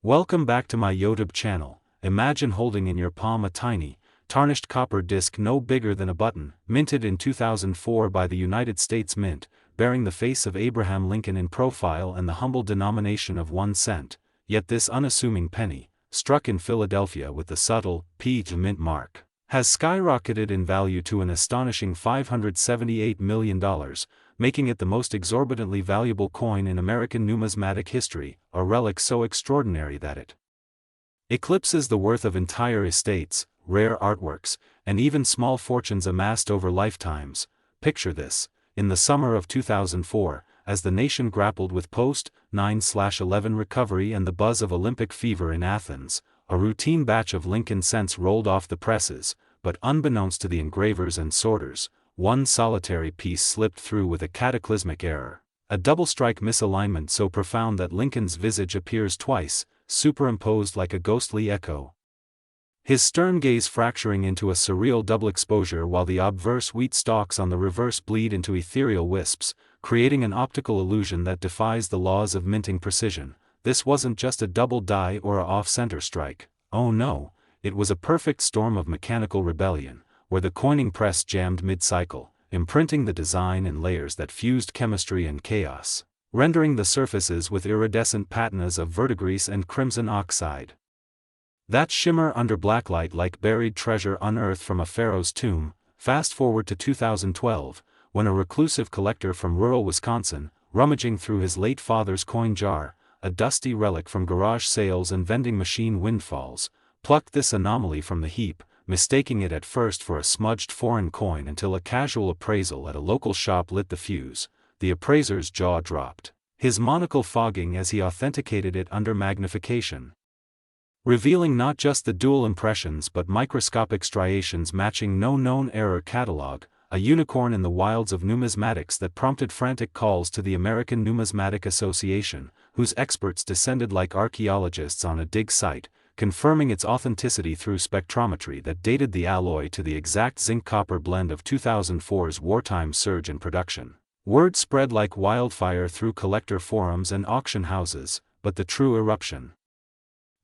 Welcome back to my YouTube channel. Imagine holding in your palm a tiny, tarnished copper disc no bigger than a button, minted in 2004 by the United States Mint, bearing the face of Abraham Lincoln in profile and the humble denomination of 1 cent, yet this unassuming penny, struck in Philadelphia with the subtle P mint mark, has skyrocketed in value to an astonishing $578 million, making it the most exorbitantly valuable coin in American numismatic history, a relic so extraordinary that it eclipses the worth of entire estates, rare artworks, and even small fortunes amassed over lifetimes. Picture this: in the summer of 2004, as the nation grappled with post-9/11 recovery and the buzz of Olympic fever in Athens, a routine batch of Lincoln cents rolled off the presses, but unbeknownst to the engravers and sorters, one solitary piece slipped through with a cataclysmic error, a double-strike misalignment so profound that Lincoln's visage appears twice, superimposed like a ghostly echo, his stern gaze fracturing into a surreal double exposure while the obverse wheat stalks on the reverse bleed into ethereal wisps, creating an optical illusion that defies the laws of minting precision. This wasn't just a double die or a off-center strike. Oh no, it was a perfect storm of mechanical rebellion, where the coining press jammed mid-cycle, imprinting the design in layers that fused chemistry and chaos, rendering the surfaces with iridescent patinas of verdigris and crimson oxide. That shimmer under blacklight like buried treasure unearthed from a pharaoh's tomb. Fast forward to 2012, when a reclusive collector from rural Wisconsin, rummaging through his late father's coin jar, a dusty relic from garage sales and vending machine windfalls, plucked this anomaly from the heap, mistaking it at first for a smudged foreign coin until a casual appraisal at a local shop lit the fuse. The appraiser's jaw dropped, his monocle fogging as he authenticated it under magnification, revealing not just the dual impressions but microscopic striations matching no known error catalog, a unicorn in the wilds of numismatics that prompted frantic calls to the American Numismatic Association, whose experts descended like archaeologists on a dig site, confirming its authenticity through spectrometry that dated the alloy to the exact zinc-copper blend of 2004's wartime surge in production. Word spread like wildfire through collector forums and auction houses, but the true eruption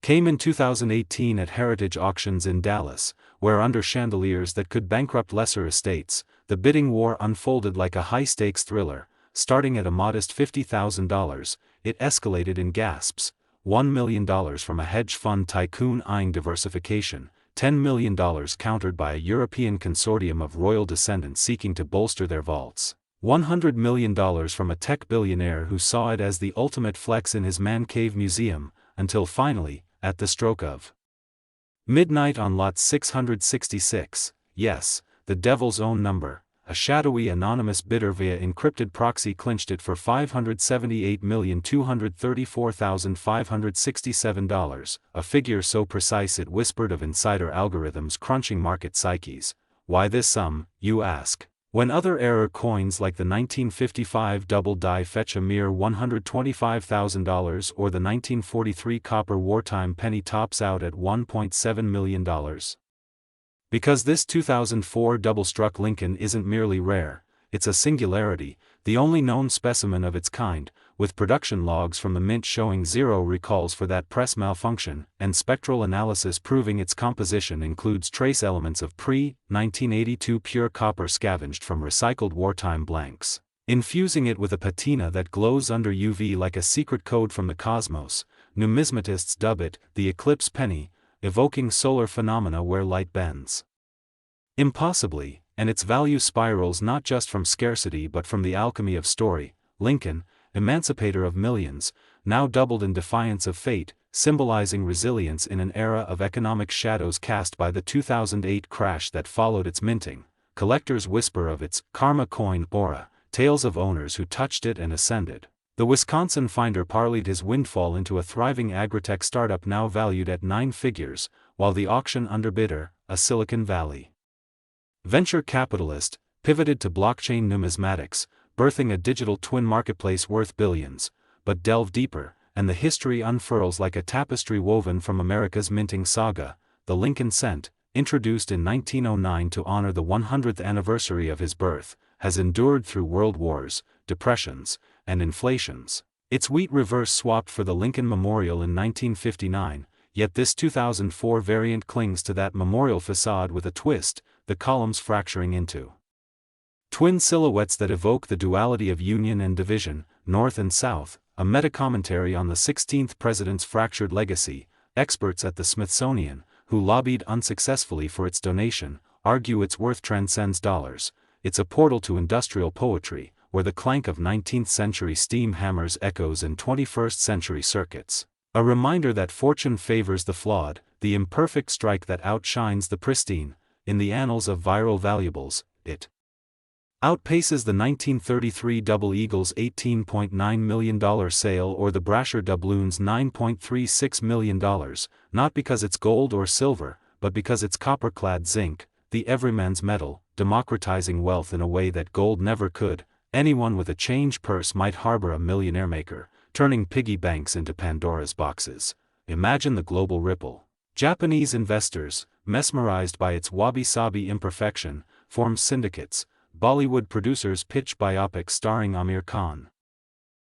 came in 2018 at Heritage Auctions in Dallas, where under chandeliers that could bankrupt lesser estates, the bidding war unfolded like a high-stakes thriller. Starting at a modest $50,000, it escalated in gasps. $1 million from a hedge fund tycoon eyeing diversification, $10 million countered by a European consortium of royal descendants seeking to bolster their vaults, $100 million from a tech billionaire who saw it as the ultimate flex in his man cave museum, until finally, at the stroke of midnight on lot 666, yes, the devil's own number, a shadowy anonymous bidder via encrypted proxy clinched it for $578,234,567, a figure so precise it whispered of insider algorithms crunching market psyches. Why this sum, you ask, when other error coins like the 1955 double die fetch a mere $125,000 or the 1943 copper wartime penny tops out at $1.7 million? Because this 2004 double-struck Lincoln isn't merely rare, it's a singularity, the only known specimen of its kind, with production logs from the mint showing zero recalls for that press malfunction, and spectral analysis proving its composition includes trace elements of pre-1982 pure copper scavenged from recycled wartime blanks, infusing it with a patina that glows under UV like a secret code from the cosmos. Numismatists dub it the eclipse penny, evoking solar phenomena where light bends impossibly, and its value spirals not just from scarcity but from the alchemy of story. Lincoln, emancipator of millions, now doubled in defiance of fate, symbolizing resilience in an era of economic shadows cast by the 2008 crash that followed its minting. Collectors whisper of its karma coin aura, tales of owners who touched it and ascended. The Wisconsin finder parlayed his windfall into a thriving agritech startup now valued at 9 figures, while the auction underbidder, a Silicon Valley venture capitalist, pivoted to blockchain numismatics, birthing a digital twin marketplace worth billions. But delve deeper, and the history unfurls like a tapestry woven from America's minting saga. The Lincoln cent, introduced in 1909 to honor the 100th anniversary of his birth, has endured through world wars, depressions, and inflations. Its wheat reverse swapped for the Lincoln Memorial in 1959, yet this 2004 variant clings to that memorial facade with a twist, the columns fracturing into twin silhouettes that evoke the duality of union and division, north and south, a meta-commentary on the 16th president's fractured legacy. Experts at the Smithsonian, who lobbied unsuccessfully for its donation, argue its worth transcends dollars. It's a portal to industrial poetry, where the clank of 19th-century steam hammers echoes in 21st-century circuits. A reminder that fortune favors the flawed, the imperfect strike that outshines the pristine. In the annals of viral valuables, it outpaces the 1933 Double Eagle's $18.9 million sale or the Brasher doubloon's $9.36 million, not because it's gold or silver, but because it's copper-clad zinc, the everyman's metal, democratizing wealth in a way that gold never could. Anyone with a change purse might harbor a millionaire maker, turning piggy banks into Pandora's boxes. Imagine the global ripple. Japanese investors, mesmerized by its wabi-sabi imperfection, form syndicates. Bollywood producers pitch biopics starring Amir Khan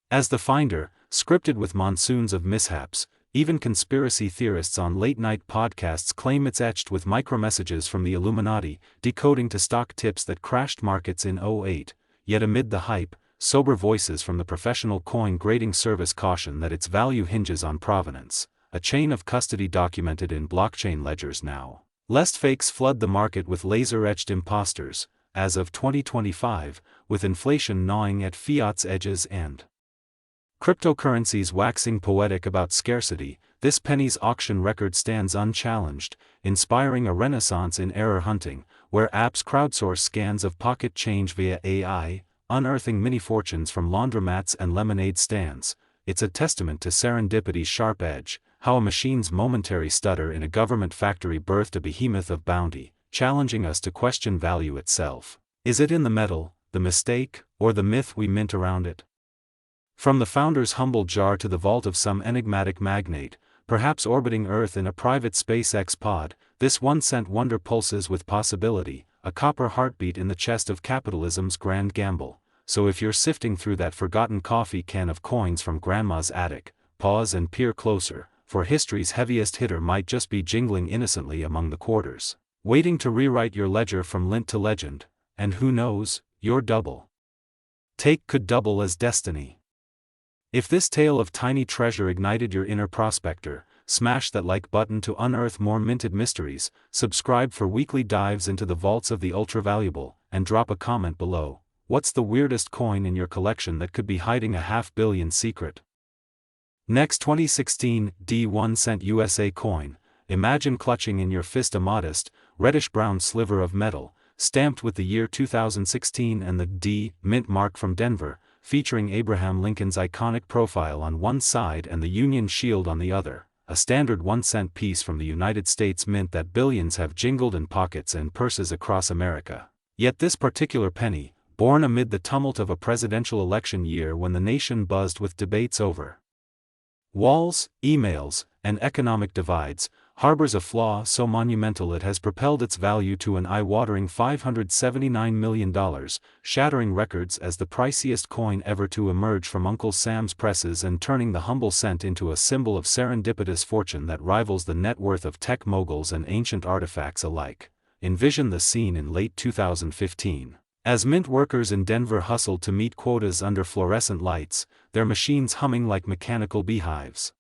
as the finder, scripted with monsoons of mishaps. Even conspiracy theorists on late-night podcasts claim it's etched with micromessages from the Illuminati, decoding to stock tips that crashed markets in '08. Yet amid the hype, sober voices from the professional coin grading service caution that its value hinges on provenance, a chain of custody documented in blockchain ledgers now, lest fakes flood the market with laser-etched imposters. As of 2025, with inflation gnawing at fiat's edges and cryptocurrencies waxing poetic about scarcity, this penny's auction record stands unchallenged, inspiring a renaissance in error hunting, where apps crowdsource scans of pocket change via AI, unearthing mini-fortunes from laundromats and lemonade stands. It's a testament to serendipity's sharp edge, how a machine's momentary stutter in a government factory birthed a behemoth of bounty, challenging us to question value itself. Is it in the metal, the mistake, or the myth we mint around it? From the founder's humble jar to the vault of some enigmatic magnate, perhaps orbiting Earth in a private SpaceX pod, this 1-cent wonder pulses with possibility, a copper heartbeat in the chest of capitalism's grand gamble. So if you're sifting through that forgotten coffee can of coins from grandma's attic, pause and peer closer, for history's heaviest hitter might just be jingling innocently among the quarters, waiting to rewrite your ledger from lint to legend, and who knows, your double take could double as destiny. If this tale of tiny treasure ignited your inner prospector, smash that like button to unearth more minted mysteries, subscribe for weekly dives into the vaults of the ultra-valuable, and drop a comment below. What's the weirdest coin in your collection that could be hiding a $500 million secret? Next, 2016 D 1-cent USA coin. Imagine clutching in your fist a modest, reddish-brown sliver of metal, stamped with the year 2016 and the D mint mark from Denver, featuring Abraham Lincoln's iconic profile on one side and the Union Shield on the other, a standard 1-cent piece from the United States Mint that billions have jingled in pockets and purses across America. Yet this particular penny, born amid the tumult of a presidential election year when the nation buzzed with debates over walls, emails, and economic divides, harbors a flaw so monumental it has propelled its value to an eye-watering $579 million, shattering records as the priciest coin ever to emerge from Uncle Sam's presses and turning the humble cent into a symbol of serendipitous fortune that rivals the net worth of tech moguls and ancient artifacts alike. Envision the scene in late 2015. As mint workers in Denver hustled to meet quotas under fluorescent lights, their machines humming like mechanical beehives.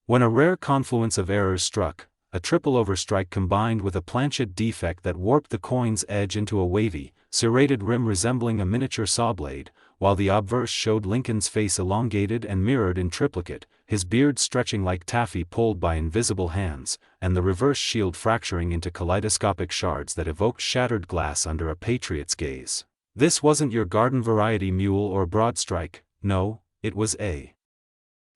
When a rare confluence of errors struck, a triple overstrike combined with a planchet defect that warped the coin's edge into a wavy, serrated rim resembling a miniature saw blade, while the obverse showed Lincoln's face elongated and mirrored in triplicate, his beard stretching like taffy pulled by invisible hands, and the reverse shield fracturing into kaleidoscopic shards that evoked shattered glass under a patriot's gaze. This wasn't your garden variety mule or broadstrike, no, it was a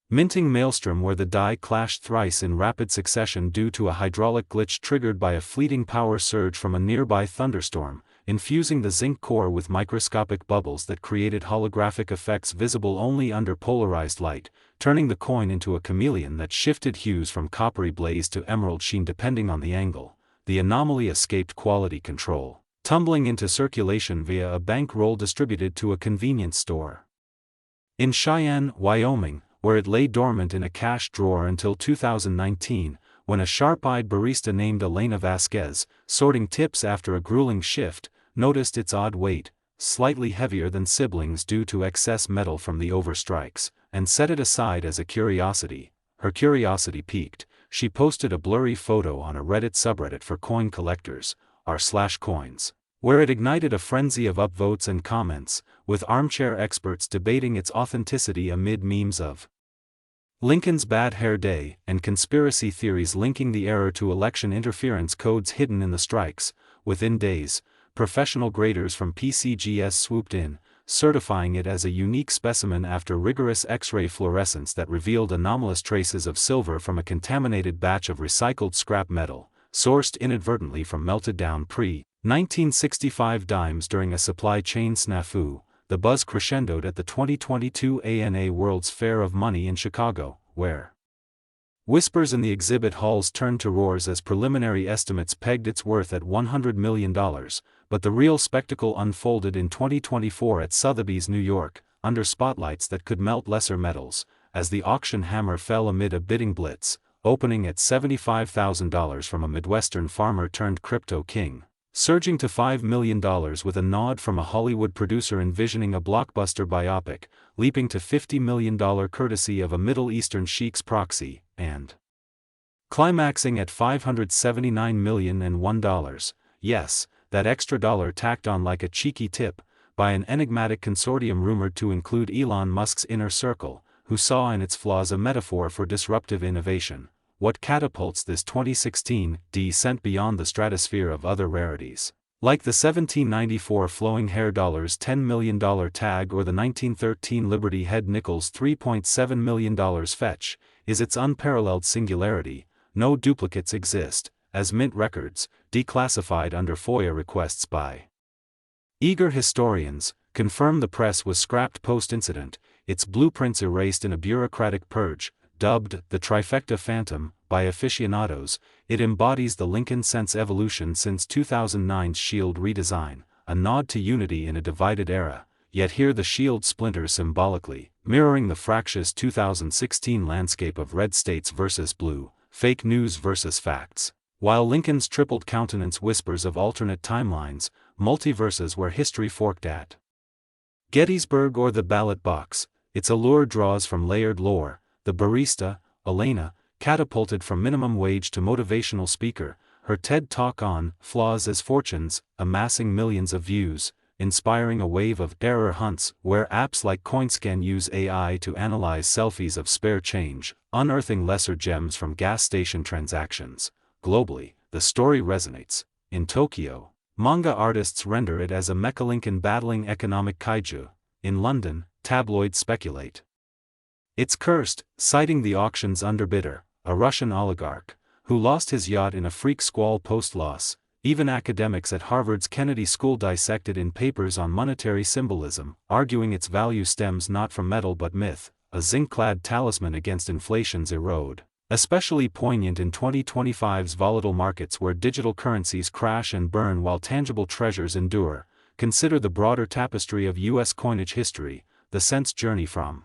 minting maelstrom where the die clashed thrice in rapid succession due to a hydraulic glitch triggered by a fleeting power surge from a nearby thunderstorm, infusing the zinc core with microscopic bubbles that created holographic effects visible only under polarized light, turning the coin into a chameleon that shifted hues from coppery blaze to emerald sheen depending on the angle. The anomaly escaped quality control, tumbling into circulation via a bankroll distributed to a convenience store. In Cheyenne, Wyoming, where it lay dormant in a cash drawer until 2019, when a sharp-eyed barista named Elena Vasquez, sorting tips after a grueling shift, noticed its odd weight, slightly heavier than siblings due to excess metal from the overstrikes, and set it aside as a curiosity. Her curiosity piqued. She posted a blurry photo on a Reddit subreddit for coin collectors, r/coins, where it ignited a frenzy of upvotes and comments, with armchair experts debating its authenticity amid memes of Lincoln's bad hair day and conspiracy theories linking the error to election interference codes hidden in the strikes. Within days, professional graders from PCGS swooped in, certifying it as a unique specimen after rigorous X-ray fluorescence that revealed anomalous traces of silver from a contaminated batch of recycled scrap metal, sourced inadvertently from melted-down pre-1965 dimes during a supply chain snafu. The buzz crescendoed at the 2022 ANA World's Fair of Money in Chicago, where whispers in the exhibit halls turned to roars as preliminary estimates pegged its worth at $100 million, but the real spectacle unfolded in 2024 at Sotheby's, New York, under spotlights that could melt lesser metals, as the auction hammer fell amid a bidding blitz, opening at $75,000 from a Midwestern farmer turned crypto king, surging to $5 million with a nod from a Hollywood producer envisioning a blockbuster biopic, leaping to $50 million courtesy of a Middle Eastern sheik's proxy, and climaxing at $579,001. Yes, that extra dollar tacked on like a cheeky tip, by an enigmatic consortium rumored to include Elon Musk's inner circle, who saw in its flaws a metaphor for disruptive innovation. What catapults this 2016 descent beyond the stratosphere of other rarities, like the 1794 flowing hair dollar's $10 million tag or the 1913 Liberty Head nickel's $3.7 million fetch, is its unparalleled singularity. No duplicates exist, as mint records, declassified under FOIA requests by eager historians, confirm the press was scrapped post-incident, its blueprints erased in a bureaucratic purge. Dubbed the Trifecta Phantom by aficionados, it embodies the Lincoln Sense evolution since 2009's Shield redesign, a nod to unity in a divided era, yet here the Shield splinters symbolically, mirroring the fractious 2016 landscape of red states versus blue, fake news versus facts, while Lincoln's tripled countenance whispers of alternate timelines, multiverses where history forked at Gettysburg or the ballot box. Its allure draws from layered lore. The barista, Elena, catapulted from minimum wage to motivational speaker, her TED Talk on flaws as fortunes, amassing millions of views, inspiring a wave of error hunts where apps like CoinScan use AI to analyze selfies of spare change, unearthing lesser gems from gas station transactions. Globally, the story resonates. In Tokyo, manga artists render it as a Mecha Lincoln battling economic kaiju. In London, tabloids speculate it's cursed, citing the auction's underbidder, a Russian oligarch, who lost his yacht in a freak squall post-loss. Even academics at Harvard's Kennedy School dissected in papers on monetary symbolism, arguing its value stems not from metal but myth, a zinc-clad talisman against inflation's erode. Especially poignant in 2025's volatile markets where digital currencies crash and burn while tangible treasures endure. Consider the broader tapestry of U.S. coinage history, the Sense journey from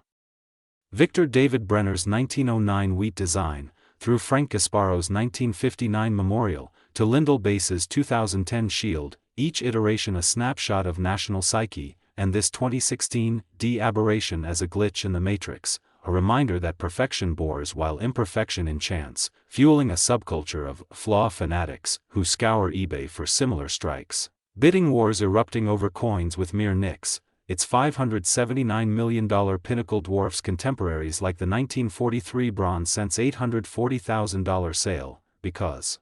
Victor David Brenner's 1909 wheat design, through Frank Gasparo's 1959 memorial, to Lyndall Bass's 2010 shield, each iteration a snapshot of national psyche, and this 2016 aberration as a glitch in the matrix, a reminder that perfection bores while imperfection enchants, fueling a subculture of flaw fanatics who scour eBay for similar strikes. Bidding wars erupting over coins with mere nicks. Its $579 million pinnacle dwarfs contemporaries like the 1943 bronze cent's $840,000 sale, because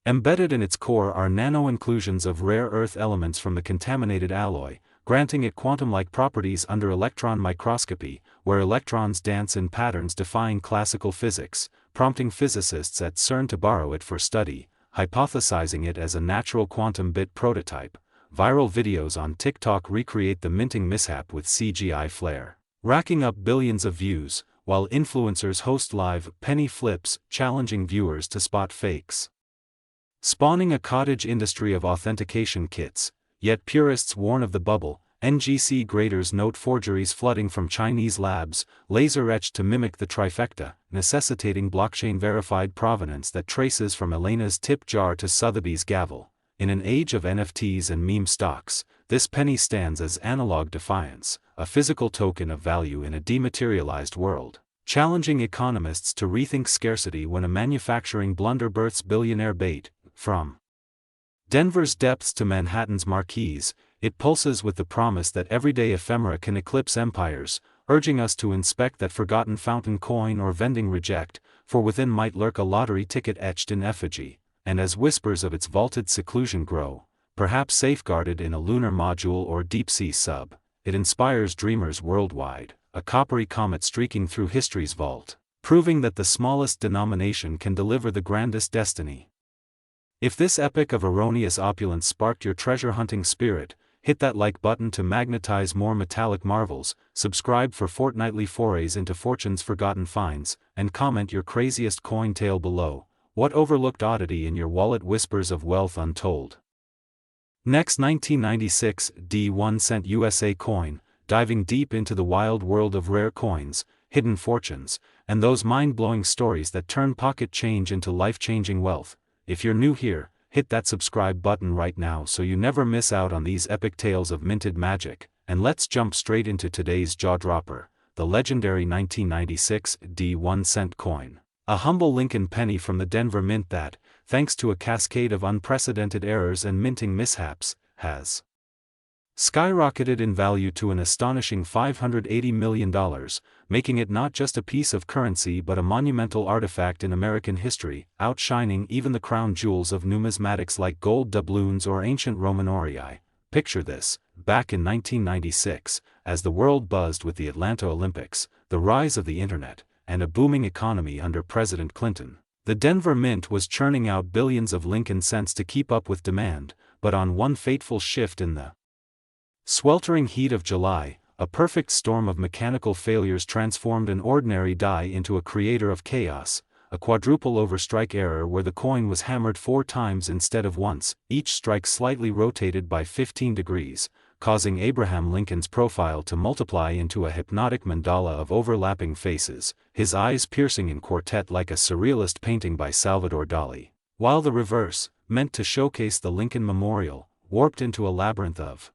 embedded in its core are nano-inclusions of rare earth elements from the contaminated alloy, granting it quantum-like properties under electron microscopy, where electrons dance in patterns defying classical physics, prompting physicists at CERN to borrow it for study, hypothesizing it as a natural quantum bit prototype. Viral videos on TikTok recreate the minting mishap with CGI flair, racking up billions of views, while influencers host live penny flips, challenging viewers to spot fakes. Spawning a cottage industry of authentication kits, yet purists warn of the bubble, NGC graders note forgeries flooding from Chinese labs, laser-etched to mimic the trifecta, necessitating blockchain-verified provenance that traces from Elena's tip jar to Sotheby's gavel. In an age of NFTs and meme stocks, this penny stands as analog defiance, a physical token of value in a dematerialized world, challenging economists to rethink scarcity when a manufacturing blunder births billionaire bait. From Denver's depths to Manhattan's marquees, it pulses with the promise that everyday ephemera can eclipse empires, urging us to inspect that forgotten fountain coin or vending reject, for within might lurk a lottery ticket etched in effigy, and as whispers of its vaulted seclusion grow, perhaps safeguarded in a lunar module or deep-sea sub, it inspires dreamers worldwide, a coppery comet streaking through history's vault, proving that the smallest denomination can deliver the grandest destiny. If this epic of erroneous opulence sparked your treasure-hunting spirit, hit that like button to magnetize more metallic marvels, subscribe for fortnightly forays into fortune's forgotten finds, and comment your craziest coin tale below. What overlooked oddity in your wallet whispers of wealth untold? Next, 1996 D1 cent USA coin, diving deep into the wild world of rare coins, hidden fortunes, and those mind-blowing stories that turn pocket change into life-changing wealth. If you're new here, hit that subscribe button right now so you never miss out on these epic tales of minted magic, and let's jump straight into today's jaw-dropper, the legendary 1996 D1 cent coin. A humble Lincoln penny from the Denver Mint that, thanks to a cascade of unprecedented errors and minting mishaps, has skyrocketed in value to an astonishing $580 million, making it not just a piece of currency but a monumental artifact in American history, outshining even the crown jewels of numismatics like gold doubloons or ancient Roman aurii. Picture this, back in 1996, as the world buzzed with the Atlanta Olympics, the rise of the internet, and a booming economy under President Clinton. The Denver Mint was churning out billions of Lincoln cents to keep up with demand, but on one fateful shift in the sweltering heat of July, a perfect storm of mechanical failures transformed an ordinary die into a creator of chaos, a quadruple overstrike error where the coin was hammered 4 times instead of once, each strike slightly rotated by 15 degrees, causing Abraham Lincoln's profile to multiply into a hypnotic mandala of overlapping faces, his eyes piercing in quartet like a surrealist painting by Salvador Dali, while the reverse, meant to showcase the Lincoln Memorial, warped into a labyrinth of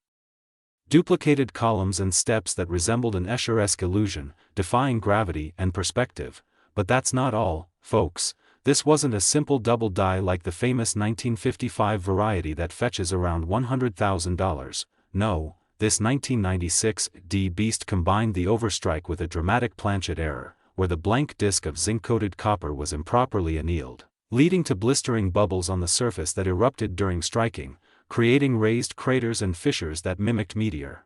duplicated columns and steps that resembled an Escher-esque illusion, defying gravity and perspective. But that's not all, folks. This wasn't a simple double die like the famous 1955 variety that fetches around $100,000. No, this 1996 D beast combined the overstrike with a dramatic planchet error, where the blank disc of zinc-coated copper was improperly annealed, leading to blistering bubbles on the surface that erupted during striking, creating raised craters and fissures that mimicked meteor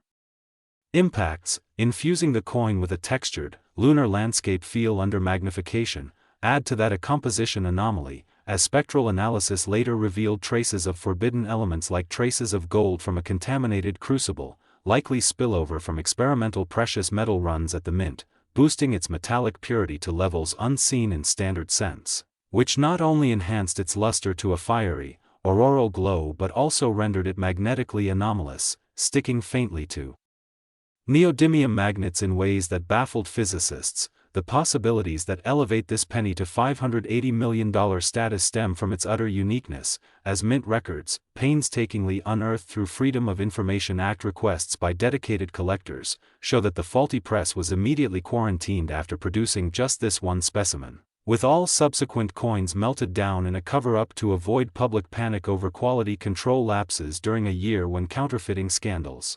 impacts, infusing the coin with a textured, lunar landscape feel under magnification. Add to that a composition anomaly, as spectral analysis later revealed traces of forbidden elements like traces of gold from a contaminated crucible, likely spillover from experimental precious metal runs at the mint, boosting its metallic purity to levels unseen in standard cents, which not only enhanced its luster to a fiery, auroral glow but also rendered it magnetically anomalous, sticking faintly to neodymium magnets in ways that baffled physicists. The possibilities that elevate this penny to $580 million status stem from its utter uniqueness, as mint records, painstakingly unearthed through Freedom of Information Act requests by dedicated collectors, show that the faulty press was immediately quarantined after producing just this one specimen, with all subsequent coins melted down in a cover-up to avoid public panic over quality control lapses during a year when counterfeiting scandals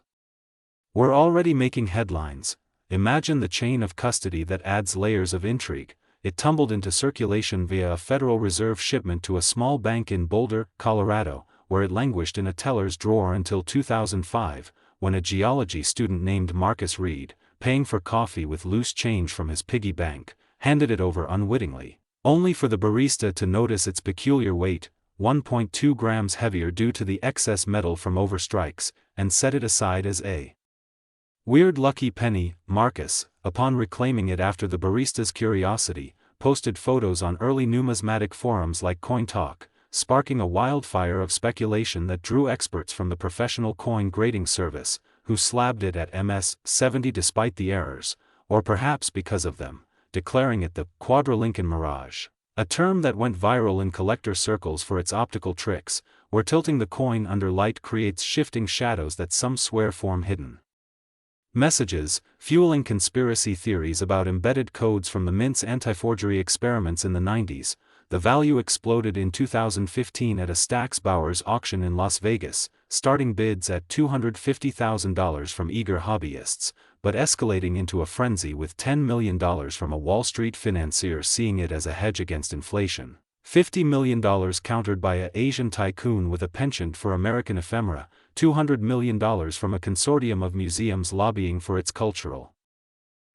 were already making headlines. Imagine the chain of custody that adds layers of intrigue. It tumbled into circulation via a Federal Reserve shipment to a small bank in Boulder, Colorado, where it languished in a teller's drawer until 2005, when a geology student named Marcus Reed, paying for coffee with loose change from his piggy bank, handed it over unwittingly, only for the barista to notice its peculiar weight, 1.2 grams heavier due to the excess metal from overstrikes, and set it aside as a weird lucky penny. Marcus, upon reclaiming it after the barista's curiosity, posted photos on early numismatic forums like CoinTalk, sparking a wildfire of speculation that drew experts from the professional coin grading service, who slabbed it at MS-70 despite the errors, or perhaps because of them, declaring it the Lincoln mirage, a term that went viral in collector circles for its optical tricks, where tilting the coin under light creates shifting shadows that some swear form hidden messages, fueling conspiracy theories about embedded codes from the Mint's anti-forgery experiments in the 90s. The value exploded in 2015 at a Stack's Bowers auction in Las Vegas, starting bids at $250,000 from eager hobbyists, but escalating into a frenzy with $10 million from a Wall Street financier seeing it as a hedge against inflation. $50 million countered by an Asian tycoon with a penchant for American ephemera, $200 million from a consortium of museums lobbying for its cultural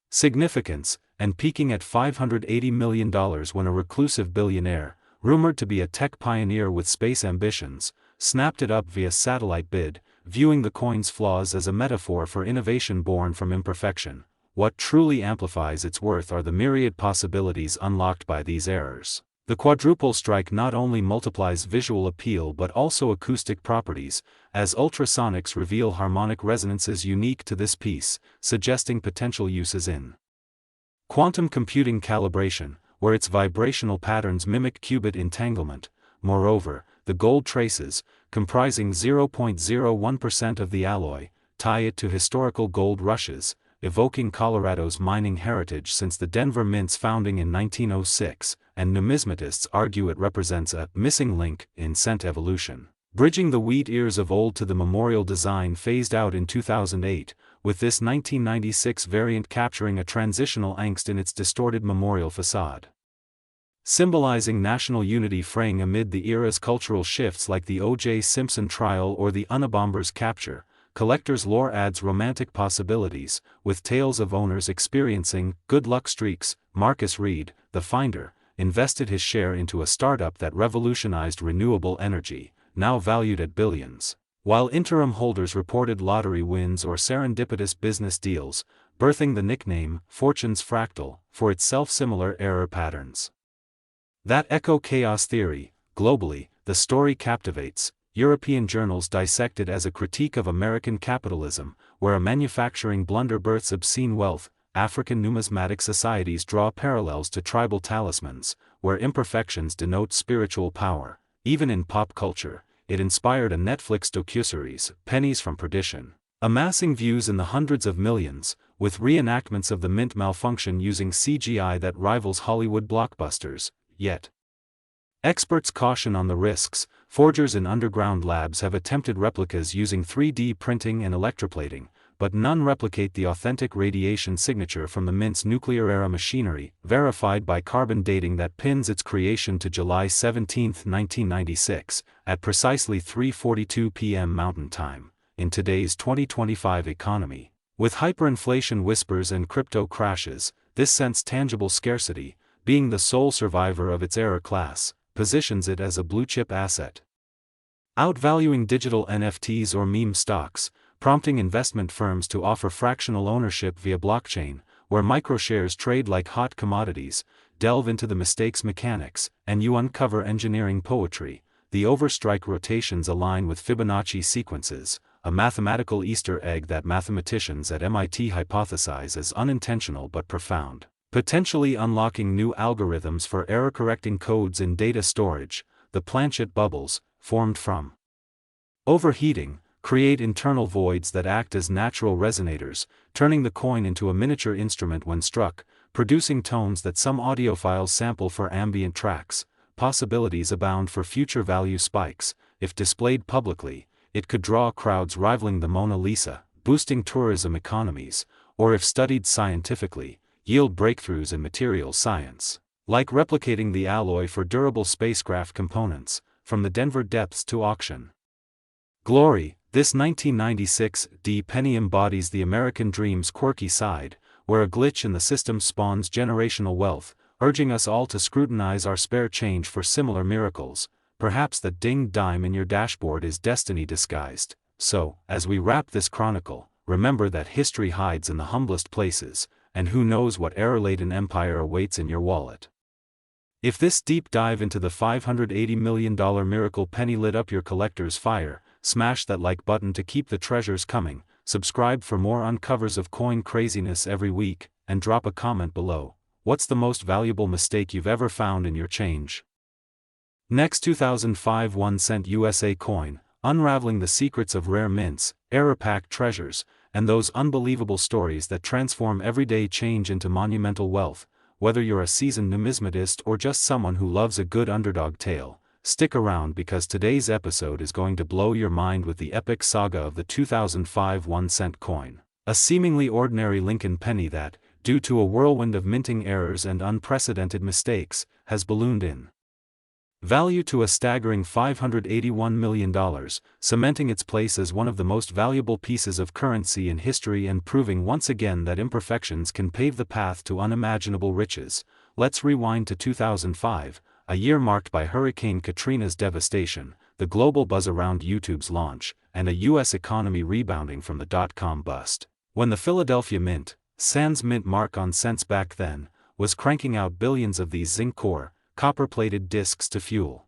significance, and peaking at $580 million when a reclusive billionaire, rumored to be a tech pioneer with space ambitions, snapped it up via satellite bid, viewing the coin's flaws as a metaphor for innovation born from imperfection. What truly amplifies its worth are the myriad possibilities unlocked by these errors. The quadruple strike not only multiplies visual appeal but also acoustic properties, as ultrasonics reveal harmonic resonances unique to this piece, suggesting potential uses in quantum computing calibration, where its vibrational patterns mimic qubit entanglement. Moreover, the gold traces, comprising 0.01% of the alloy, tie it to historical gold rushes, evoking Colorado's mining heritage since the Denver Mint's founding in 1906, and numismatists argue it represents a missing link in cent evolution, bridging the wheat ears of old to the memorial design phased out in 2008, with this 1996 variant capturing a transitional angst in its distorted memorial facade. Symbolizing national unity fraying amid the era's cultural shifts like the O.J. Simpson trial or the Unabomber's capture, collector's lore adds romantic possibilities, with tales of owners experiencing good luck streaks. Marcus Reed, the finder, invested his share into a startup that revolutionized renewable energy, now valued at billions, while interim holders reported lottery wins or serendipitous business deals, birthing the nickname Fortune's Fractal for its self-similar error patterns. That echo chaos theory. Globally, the story captivates. European journals dissect it as a critique of American capitalism, where a manufacturing blunder births obscene wealth. African numismatic societies draw parallels to tribal talismans, where imperfections denote spiritual power. Even in pop culture, it inspired a Netflix docuseries, Pennies from Perdition, amassing views in the hundreds of millions, with reenactments of the Mint malfunction using CGI that rivals Hollywood blockbusters. Yet, experts caution on the risks. Forgers in underground labs have attempted replicas using 3D printing and electroplating, but none replicate the authentic radiation signature from the Mint's nuclear-era machinery, verified by carbon dating that pins its creation to July 17, 1996, at precisely 3:42 p.m. Mountain Time. In today's 2025 economy, with hyperinflation whispers and crypto crashes, this sense tangible scarcity, being the sole survivor of its error class, positions it as a blue-chip asset, outvaluing digital NFTs or meme stocks, prompting investment firms to offer fractional ownership via blockchain, where microshares trade like hot commodities. Delve into the mistakes mechanics, and you uncover engineering poetry. The overstrike rotations align with Fibonacci sequences, a mathematical Easter egg that mathematicians at MIT hypothesize as unintentional but profound, potentially unlocking new algorithms for error-correcting codes in data storage. The planchet bubbles, formed from overheating, create internal voids that act as natural resonators, turning the coin into a miniature instrument when struck, producing tones that some audiophiles sample for ambient tracks. Possibilities abound for future value spikes. If displayed publicly, it could draw crowds rivaling the Mona Lisa, boosting tourism economies, or if studied scientifically, yield breakthroughs in materials science, like replicating the alloy for durable spacecraft components. From the Denver depths to auction glory, this 1996 D penny embodies the American dream's quirky side, where a glitch in the system spawns generational wealth, urging us all to scrutinize our spare change for similar miracles. Perhaps the dinged dime in your dashboard is destiny disguised. So, as we wrap this chronicle, remember that history hides in the humblest places, and who knows what error-laden empire awaits in your wallet. If this deep dive into the $580 million miracle penny lit up your collector's fire, smash that like button to keep the treasures coming. subscribe for more uncovers of coin craziness every week, and drop a comment below. What's the most valuable mistake you've ever found in your change? Next, 2005 1-cent USA coin, unraveling the secrets of rare mints, error-packed treasures, and those unbelievable stories that transform everyday change into monumental wealth. Whether you're a seasoned numismatist or just someone who loves a good underdog tale, stick around because today's episode is going to blow your mind with the epic saga of the 2005 1-cent coin, a seemingly ordinary Lincoln penny that, due to a whirlwind of minting errors and unprecedented mistakes, has ballooned in value to a staggering $581 million, cementing its place as one of the most valuable pieces of currency in history and proving once again that imperfections can pave the path to unimaginable riches. Let's rewind to 2005, a year marked by Hurricane Katrina's devastation, the global buzz around YouTube's launch, and a U.S. economy rebounding from the dot-com bust, when the Philadelphia Mint, sans mint mark on cents back then, was cranking out billions of these zinc-core, copper-plated discs to fuel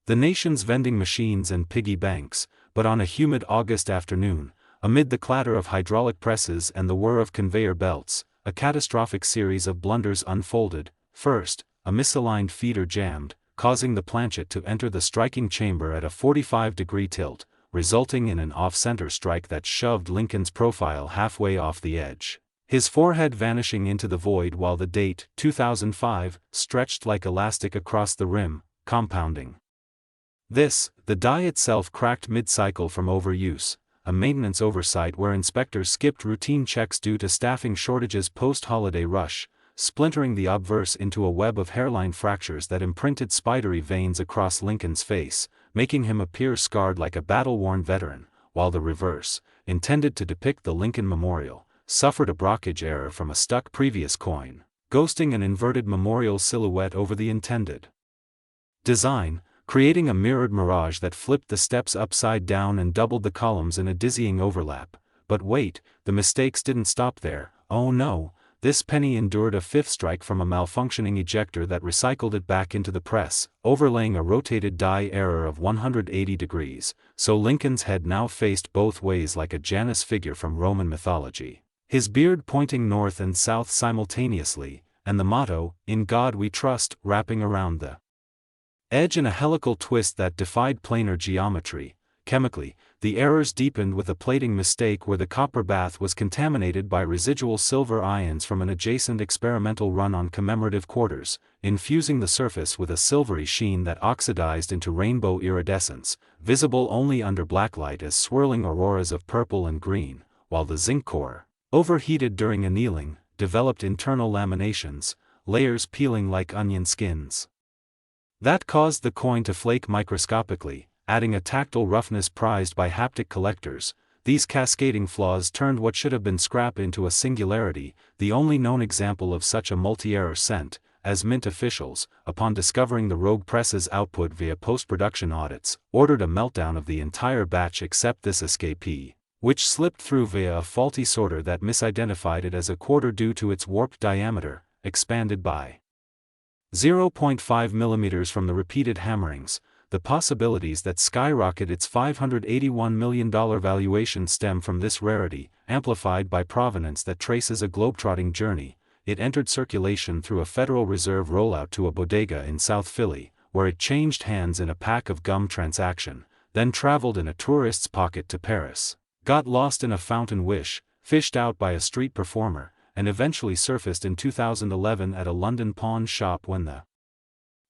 the nation's vending machines and piggy banks. But on a humid August afternoon, amid the clatter of hydraulic presses and the whir of conveyor belts, a catastrophic series of blunders unfolded. First, a misaligned feeder jammed, causing the planchet to enter the striking chamber at a 45-degree tilt, resulting in an off-center strike that shoved Lincoln's profile halfway off the edge, his forehead vanishing into the void while the date, 2005, stretched like elastic across the rim, compounding this. The die itself cracked mid-cycle from overuse, a maintenance oversight where inspectors skipped routine checks due to staffing shortages post-holiday rush, splintering the obverse into a web of hairline fractures that imprinted spidery veins across Lincoln's face, making him appear scarred like a battle-worn veteran, while the reverse, intended to depict the Lincoln Memorial, suffered a blockage error from a stuck previous coin, ghosting an inverted memorial silhouette over the intended design, creating a mirrored mirage that flipped the steps upside down and doubled the columns in a dizzying overlap. But wait, the mistakes didn't stop there. Oh no, this penny endured a fifth strike from a malfunctioning ejector that recycled it back into the press, overlaying a rotated die error of 180 degrees, so Lincoln's head now faced both ways like a Janus figure from Roman mythology, his beard pointing north and south simultaneously, and the motto, "In God We Trust," wrapping around the edge in a helical twist that defied planar geometry. Chemically, the errors deepened with a plating mistake where the copper bath was contaminated by residual silver ions from an adjacent experimental run on commemorative quarters, infusing the surface with a silvery sheen that oxidized into rainbow iridescence, visible only under blacklight as swirling auroras of purple and green, while the zinc core, overheated during annealing, developed internal laminations, layers peeling like onion skins. That caused the coin to flake microscopically, adding a tactile roughness prized by haptic collectors. These cascading flaws turned what should have been scrap into a singularity, the only known example of such a multi-error cent, as Mint officials, upon discovering the rogue press's output via post-production audits, ordered a meltdown of the entire batch except this escapee, which slipped through via a faulty sorter that misidentified it as a quarter due to its warped diameter, expanded by 0.5 mm from the repeated hammerings. The possibilities that skyrocket its $581 million valuation stem from this rarity, amplified by provenance that traces a globetrotting journey. It entered circulation through a Federal Reserve rollout to a bodega in South Philly, where it changed hands in a pack of gum transaction, then traveled in a tourist's pocket to Paris, got lost in a fountain wish, fished out by a street performer, and eventually surfaced in 2011 at a London pawn shop when the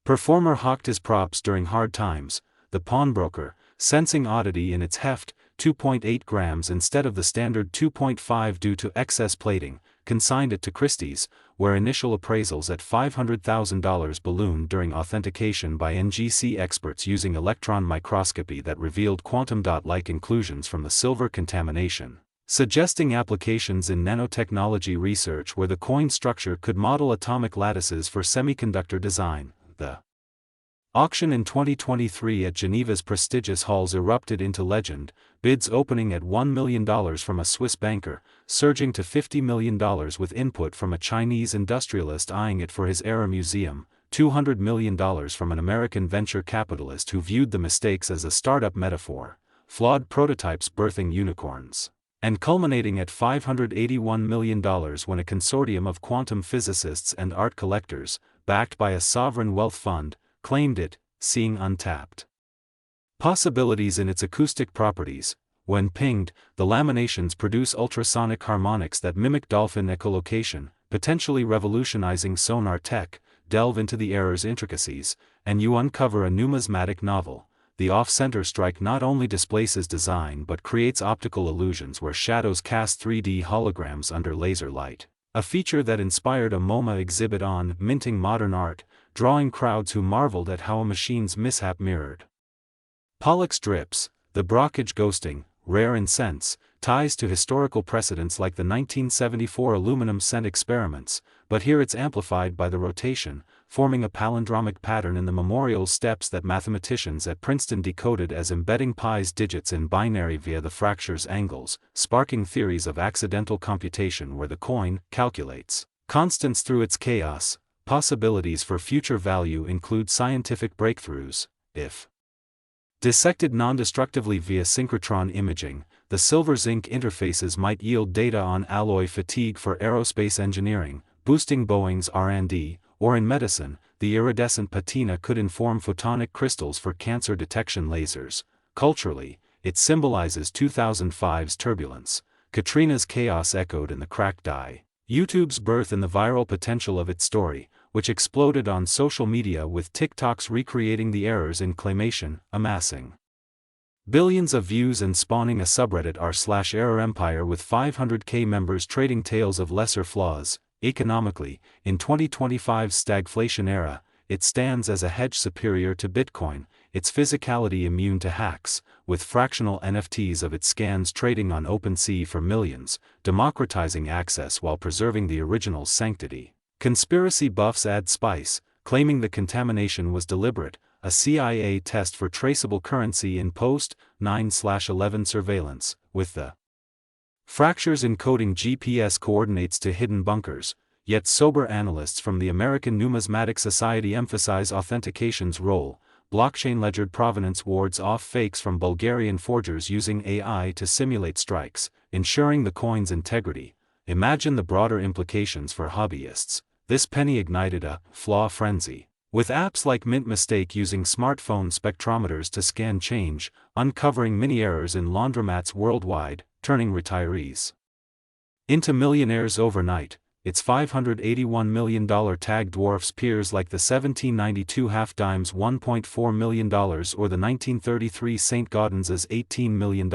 performer hawked his props during hard times. The pawnbroker, sensing oddity in its heft, 2.8 grams instead of the standard 2.5 due to excess plating, consigned it to Christie's, where initial appraisals at $500,000 ballooned during authentication by NGC experts using electron microscopy that revealed quantum dot-like inclusions from the silver contamination, suggesting applications in nanotechnology research where the coin structure could model atomic lattices for semiconductor design. The auction in 2023 at Geneva's prestigious halls erupted into legend, bids opening at $1 million from a Swiss banker, surging to $50 million with input from a Chinese industrialist eyeing it for his era museum, $200 million from an American venture capitalist who viewed the mistakes as a startup metaphor, flawed prototypes birthing unicorns. and culminating at $581 million when a consortium of quantum physicists and art collectors, backed by a sovereign wealth fund, claimed it, seeing untapped possibilities in its acoustic properties. When pinged, the laminations produce ultrasonic harmonics that mimic dolphin echolocation, potentially revolutionizing sonar tech. Delve into the error's intricacies, and you uncover a numismatic novel. The off-center strike not only displaces design but creates optical illusions where shadows cast 3D holograms under laser light, a feature that inspired a MoMA exhibit on minting modern art, drawing crowds who marveled at how a machine's mishap mirrored Pollock's drips. The Brockage ghosting, rare in sense, ties to historical precedents like the 1974 aluminum cent experiments, but here it's amplified by the rotation, forming a palindromic pattern in the memorial steps that mathematicians at Princeton decoded as embedding pi's digits in binary via the fracture's angles, sparking theories of accidental computation where the coin calculates constants through its chaos. Possibilities for future value include scientific breakthroughs. If dissected non-destructively via synchrotron imaging, the silver-zinc interfaces might yield data on alloy fatigue for aerospace engineering, boosting Boeing's R&D, or in medicine, the iridescent patina could inform photonic crystals for cancer detection lasers. Culturally, it symbolizes 2005's turbulence, Katrina's chaos echoed in the cracked die, YouTube's birth and the viral potential of its story, which exploded on social media with TikToks recreating the errors in claymation, amassing billions of views and spawning a subreddit r/error empire with 500k members trading tales of lesser flaws. Economically, in 2025's stagflation era, it stands as a hedge superior to Bitcoin, its physicality immune to hacks, with fractional NFTs of its scans trading on OpenSea for millions, democratizing access while preserving the original's sanctity. Conspiracy buffs add spice, claiming the contamination was deliberate, a CIA test for traceable currency in post-9/11 surveillance, with the fractures encoding GPS coordinates to hidden bunkers. Yet sober analysts from the American Numismatic Society emphasize authentication's role. Blockchain ledger provenance wards off fakes from Bulgarian forgers using AI to simulate strikes, ensuring the coin's integrity. Imagine the broader implications for hobbyists. This penny ignited a flaw frenzy, with apps like Mint Mistake using smartphone spectrometers to scan change, uncovering mini errors in laundromats worldwide, turning retirees into millionaires overnight. Its $581 million tag dwarfs peers like the 1792 half dime's $1.4 million or the 1933 St. Gaudens's $18 million,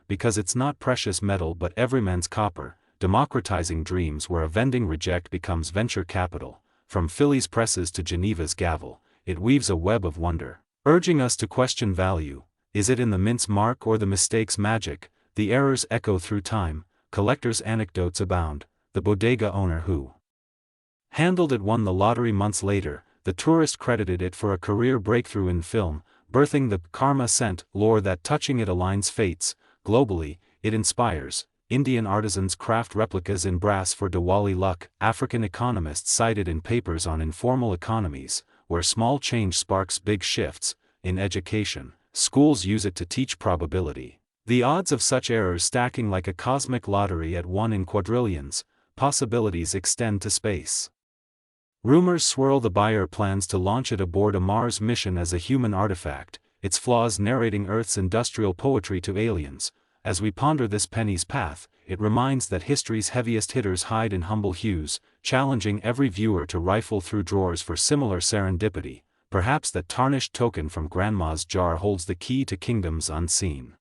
because it's not precious metal but everyman's copper, democratizing dreams where a vending reject becomes venture capital. From Philly's presses to Geneva's gavel, it weaves a web of wonder, urging us to question value. Is it in the mint's mark or the mistake's magic? The errors echo through time, collectors' anecdotes abound. The bodega owner who handled it won the lottery months later. The tourist credited it for a career breakthrough in film, birthing the karma scent lore that touching it aligns fates. Globally, it inspires. Indian artisans craft replicas in brass for Diwali luck. African economists cite it in papers on informal economies, where small change sparks big shifts. In education, schools use it to teach probability. The odds of such errors stacking like a cosmic lottery at 1 in quadrillions. Possibilities extend to space. Rumors swirl. The buyer plans to launch it aboard a Mars mission as a human artifact, its flaws narrating Earth's industrial poetry to aliens. As we ponder this penny's path, it reminds that history's heaviest hitters hide in humble hues, challenging every viewer to rifle through drawers for similar serendipity. Perhaps that tarnished token from Grandma's jar holds the key to kingdoms unseen.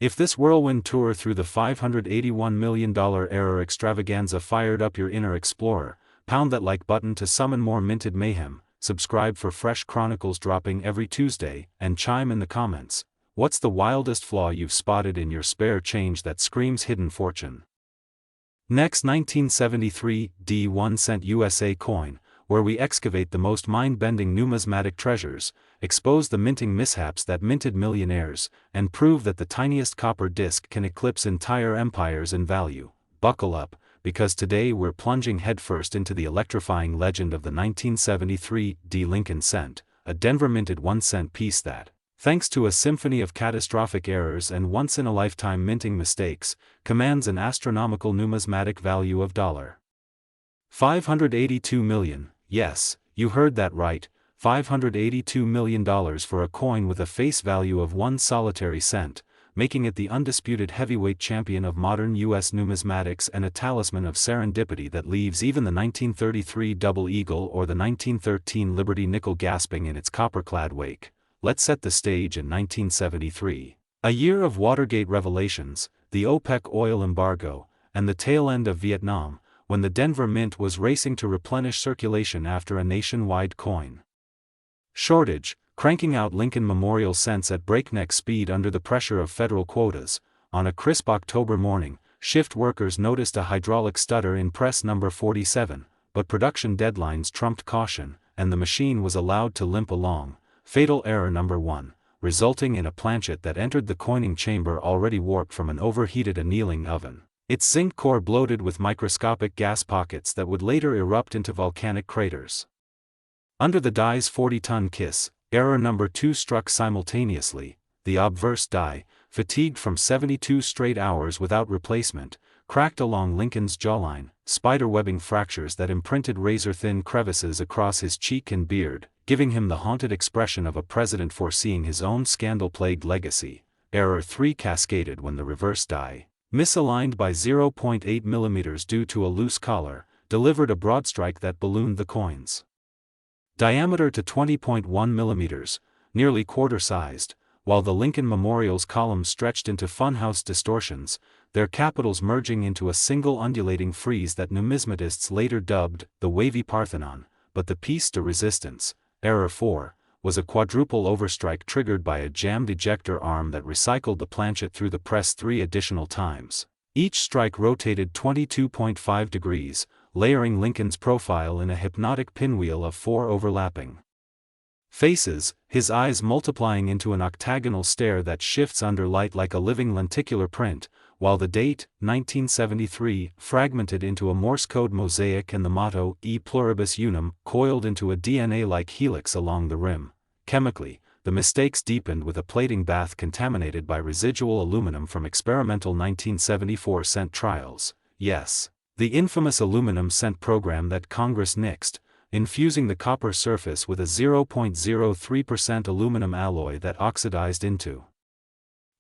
If this whirlwind tour through the $581 million error extravaganza fired up your inner explorer, pound that like button to summon more minted mayhem, subscribe for fresh chronicles dropping every Tuesday, and chime in the comments. What's the wildest flaw you've spotted in your spare change that screams hidden fortune? Next, 1973 D1 cent USA coin, where we excavate the most mind-bending numismatic treasures, expose the minting mishaps that minted millionaires, and prove that the tiniest copper disc can eclipse entire empires in value. Buckle up, because today we're plunging headfirst into the electrifying legend of the 1973 D Lincoln cent, a Denver minted 1 cent piece that thanks to a symphony of catastrophic errors and once-in-a-lifetime minting mistakes, commands an astronomical numismatic value of $582 million. Yes, you heard that right, $582 million for a coin with a face value of 1 solitary cent, making it the undisputed heavyweight champion of modern U.S. numismatics and a talisman of serendipity that leaves even the 1933 Double Eagle or the 1913 Liberty nickel gasping in its copper-clad wake. Let's set the stage in 1973. A year of Watergate revelations, the OPEC oil embargo, and the tail end of Vietnam, when the Denver Mint was racing to replenish circulation after a nationwide coin shortage, cranking out Lincoln Memorial cents at breakneck speed under the pressure of federal quotas. On a crisp October morning, shift workers noticed a hydraulic stutter in press number 47, but production deadlines trumped caution, and the machine was allowed to limp along. Fatal error number 1, resulting in a planchet that entered the coining chamber already warped from an overheated annealing oven. Its zinc core bloated with microscopic gas pockets that would later erupt into volcanic craters. Under the die's 40-ton kiss, error number 2 struck simultaneously. The obverse die, fatigued from 72 straight hours without replacement, cracked along Lincoln's jawline, spider-webbing fractures that imprinted razor-thin crevices across his cheek and beard, giving him the haunted expression of a president foreseeing his own scandal-plagued legacy. Error 3 cascaded when the reverse die, misaligned by 0.8 mm due to a loose collar, delivered a broadstrike that ballooned the coin's diameter to 20.1 mm, nearly quarter-sized, while the Lincoln Memorial's columns stretched into funhouse distortions, their capitals merging into a single undulating frieze that numismatists later dubbed the Wavy Parthenon. But the piece de resistance, error 4, was a quadruple overstrike triggered by a jammed ejector arm that recycled the planchet through the press 3 additional times. Each strike rotated 22.5 degrees, layering Lincoln's profile in a hypnotic pinwheel of 4 overlapping faces, his eyes multiplying into an octagonal stare that shifts under light like a living lenticular print, while the date, 1973, fragmented into a Morse code mosaic and the motto, E pluribus unum, coiled into a DNA-like helix along the rim. Chemically, the mistakes deepened with a plating bath contaminated by residual aluminum from experimental 1974 cent trials. Yes, the infamous aluminum cent program that Congress nixed, infusing the copper surface with a 0.03% aluminum alloy that oxidized into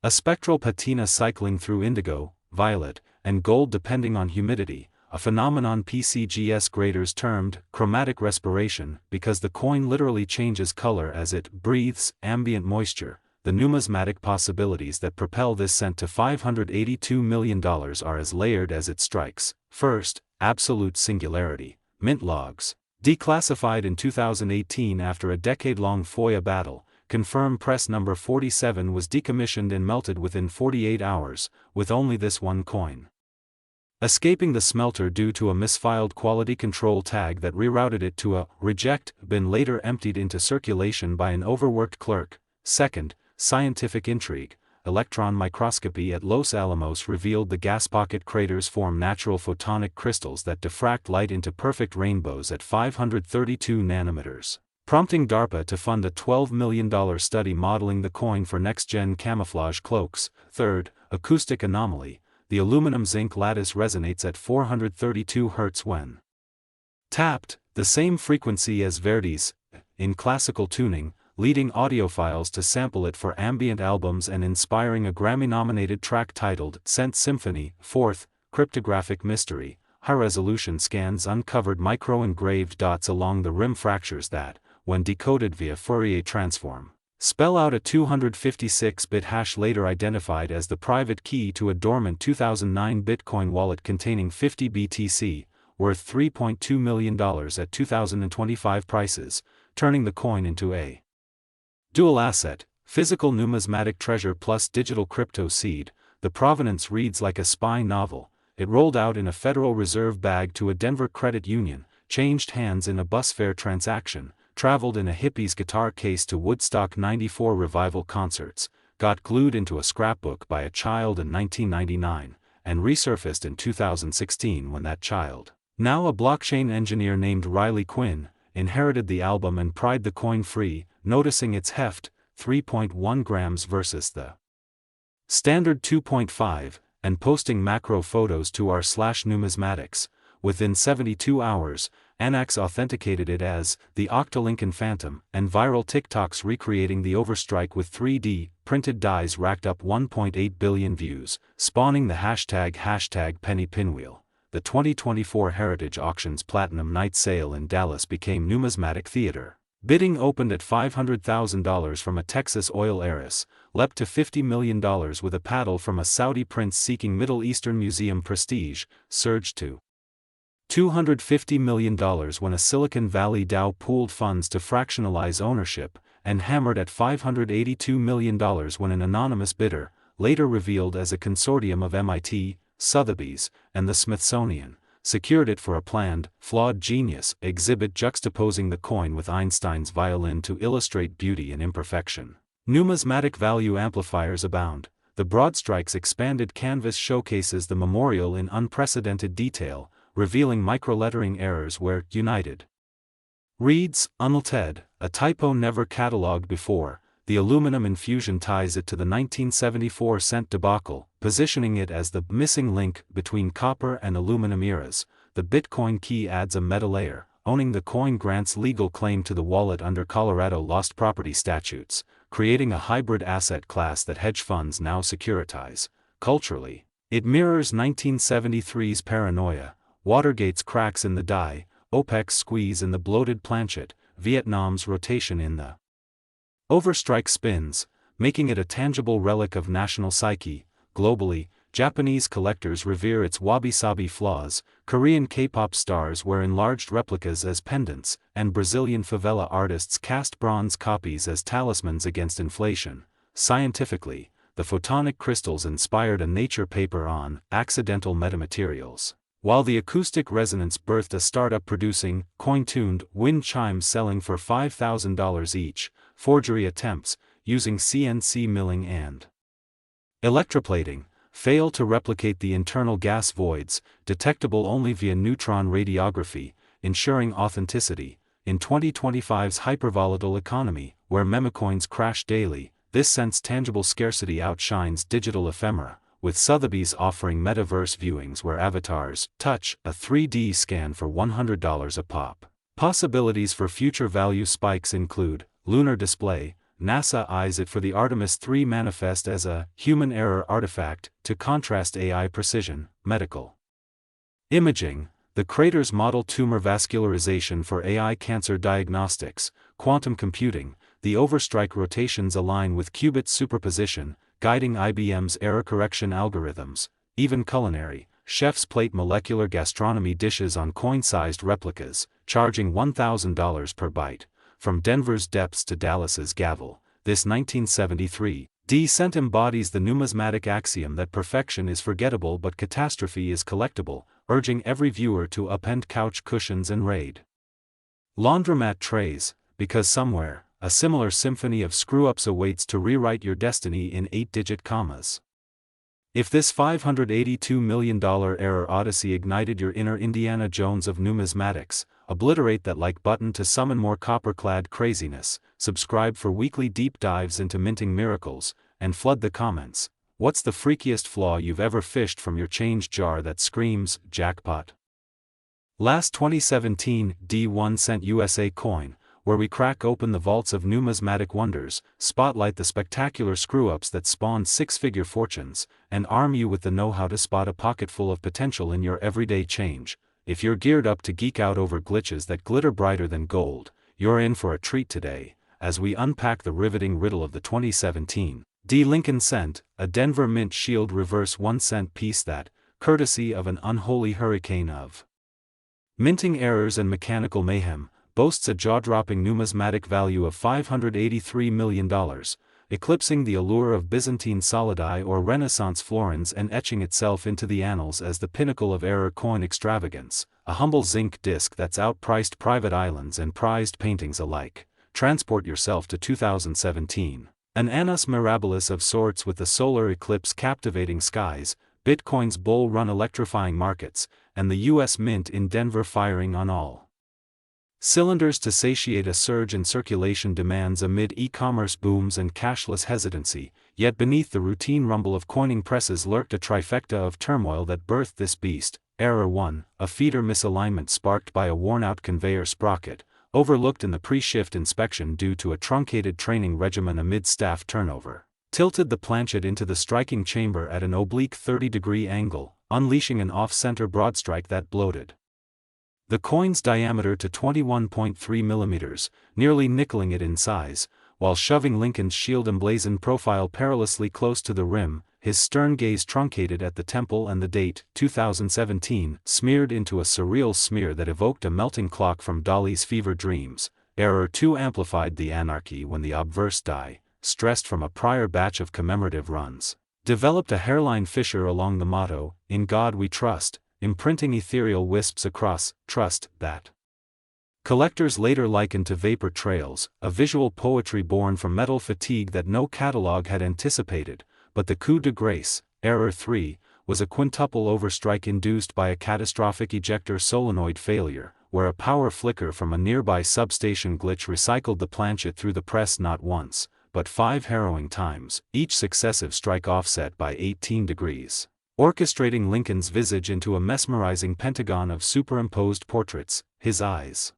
a spectral patina cycling through indigo, violet, and gold depending on humidity, a phenomenon PCGS graders termed chromatic respiration because the coin literally changes color as it breathes ambient moisture. The numismatic possibilities that propel this cent to $582 million are as layered as it strikes. First, absolute singularity. Mint logs, declassified in 2018 after a decade-long FOIA battle, confirm press number 47 was decommissioned and melted within 48 hours, with only this one coin escaping the smelter due to a misfiled quality control tag that rerouted it to a reject bin later emptied into circulation by an overworked clerk. Second, scientific intrigue. Electron microscopy at Los Alamos revealed the gas pocket craters form natural photonic crystals that diffract light into perfect rainbows at 532 nanometers, prompting DARPA to fund a $12 million study modeling the coin for next-gen camouflage cloaks. Third, acoustic anomaly. The aluminum zinc lattice resonates at 432 Hz when tapped, the same frequency as Verdi's, in classical tuning, leading audiophiles to sample it for ambient albums and inspiring a Grammy-nominated track titled Scent Symphony. Fourth, cryptographic mystery. High-resolution scans uncovered micro-engraved dots along the rim fractures that, when decoded via Fourier transform, spell out a 256-bit hash later identified as the private key to a dormant 2009 Bitcoin wallet containing 50 BTC, worth $3.2 million at 2025 prices, turning the coin into a dual asset, physical numismatic treasure plus digital crypto seed. The provenance reads like a spy novel. It rolled out in a Federal Reserve bag to a Denver credit union, changed hands in a bus fare transaction, traveled in a hippie's guitar case to Woodstock '94 revival concerts, got glued into a scrapbook by a child in 1999, and resurfaced in 2016 when that child, now a blockchain engineer named Riley Quinn, inherited the album and pried the coin free, noticing its heft, 3.1 grams versus the standard 2.5, and posting macro photos to r/numismatics. Within 72 hours, Anax authenticated it as the Lincoln Phantom, and viral TikToks recreating the overstrike with 3D printed dies racked up 1.8 billion views, spawning the hashtag penny pinwheel. The 2024 Heritage Auctions Platinum Night Sale in Dallas became numismatic theater. Bidding opened at $500,000 from a Texas oil heiress, leapt to $50 million with a paddle from a Saudi prince seeking Middle Eastern museum prestige, surged to $250 million when a Silicon Valley Dow pooled funds to fractionalize ownership, and hammered at $582 million when an anonymous bidder, later revealed as a consortium of MIT, Sotheby's, and the Smithsonian, secured it for a planned, flawed genius exhibit juxtaposing the coin with Einstein's violin to illustrate beauty and imperfection. Numismatic value amplifiers abound. The broadstrikes expanded canvas showcases the memorial in unprecedented detail, revealing microlettering errors where United reads unaltered, a typo never catalogued before. The aluminum infusion ties it to the 1974 cent debacle, positioning it as the missing link between copper and aluminum eras. The Bitcoin key adds a meta layer. Owning the coin grants legal claim to the wallet under Colorado lost property statutes, creating a hybrid asset class that hedge funds now securitize. Culturally, it mirrors 1973's paranoia, Watergate's cracks in the die, OPEC's squeeze in the bloated planchet, Vietnam's rotation in the overstrike spins, making it a tangible relic of national psyche. Globally, Japanese collectors revere its wabi-sabi flaws, Korean K-pop stars wear enlarged replicas as pendants, and Brazilian favela artists cast bronze copies as talismans against inflation. Scientifically, the photonic crystals inspired a Nature paper on accidental metamaterials, while the acoustic resonance birthed a startup producing coin-tuned wind chimes selling for $5,000 each. Forgery attempts, using CNC milling and electroplating, fail to replicate the internal gas voids, detectable only via neutron radiography, ensuring authenticity. In 2025's hypervolatile economy, where memecoins crash daily, this sense tangible scarcity outshines digital ephemera, with Sotheby's offering metaverse viewings where avatars touch a 3D scan for $100 a pop. Possibilities for future value spikes include lunar display. NASA eyes it for the Artemis 3 manifest as a human error artifact to contrast AI precision. Medical imaging. The craters model tumor vascularization for AI cancer diagnostics. Quantum computing. The overstrike rotations align with qubit superposition, guiding IBM's error correction algorithms. Even culinary. Chefs plate molecular gastronomy dishes on coin-sized replicas, charging $1,000 per bite. From Denver's depths to Dallas's gavel, this 1973 descent embodies the numismatic axiom that perfection is forgettable but catastrophe is collectible, urging every viewer to upend couch cushions and raid laundromat trays, because somewhere, a similar symphony of screw-ups awaits to rewrite your destiny in 8-digit commas. If this $582 million error odyssey ignited your inner Indiana Jones of numismatics, obliterate that like button to summon more copper-clad craziness, subscribe for weekly deep dives into minting miracles, and flood the comments. What's the freakiest flaw you've ever fished from your change jar that screams, jackpot? Last 2017 D1 cent USA coin, where we crack open the vaults of numismatic wonders, spotlight the spectacular screw-ups that spawned six-figure fortunes, and arm you with the know-how to spot a pocketful of potential in your everyday change. If you're geared up to geek out over glitches that glitter brighter than gold, you're in for a treat today, as we unpack the riveting riddle of the 2017 D Lincoln Cent, a Denver Mint Shield reverse 1-cent piece that, courtesy of an unholy hurricane of minting errors and mechanical mayhem, boasts a jaw-dropping numismatic value of $583 million, eclipsing the allure of Byzantine solidi or Renaissance florins and etching itself into the annals as the pinnacle of error coin extravagance, a humble zinc disc that's outpriced private islands and prized paintings alike. Transport yourself to 2017. An annus mirabilis of sorts with the solar eclipse captivating skies, Bitcoin's bull run electrifying markets, and the U.S. Mint in Denver firing on all Cylinders to satiate a surge in circulation demands amid e-commerce booms and cashless hesitancy, yet beneath the routine rumble of coining presses lurked a trifecta of turmoil that birthed this beast. Error 1, a feeder misalignment sparked by a worn-out conveyor sprocket, overlooked in the pre-shift inspection due to a truncated training regimen amid staff turnover, tilted the planchet into the striking chamber at an oblique 30-degree angle, unleashing an off-center broadstrike that bloated the coin's diameter to 21.3 mm, nearly nickeling it in size, while shoving Lincoln's shield-emblazoned profile perilously close to the rim, his stern gaze truncated at the temple and the date, 2017, smeared into a surreal smear that evoked a melting clock from Dali's fever dreams. Error 2 amplified the anarchy when the obverse die, stressed from a prior batch of commemorative runs, developed a hairline fissure along the motto, "In God We Trust," imprinting ethereal wisps across "trust" that collectors later likened to vapor trails, a visual poetry born from metal fatigue that no catalog had anticipated. But the coup de grace, Error 3, was a quintuple overstrike induced by a catastrophic ejector solenoid failure, where a power flicker from a nearby substation glitch recycled the planchet through the press not once, but 5 harrowing times, each successive strike offset by 18 degrees, orchestrating Lincoln's visage into a mesmerizing pentagon of superimposed portraits, his eyes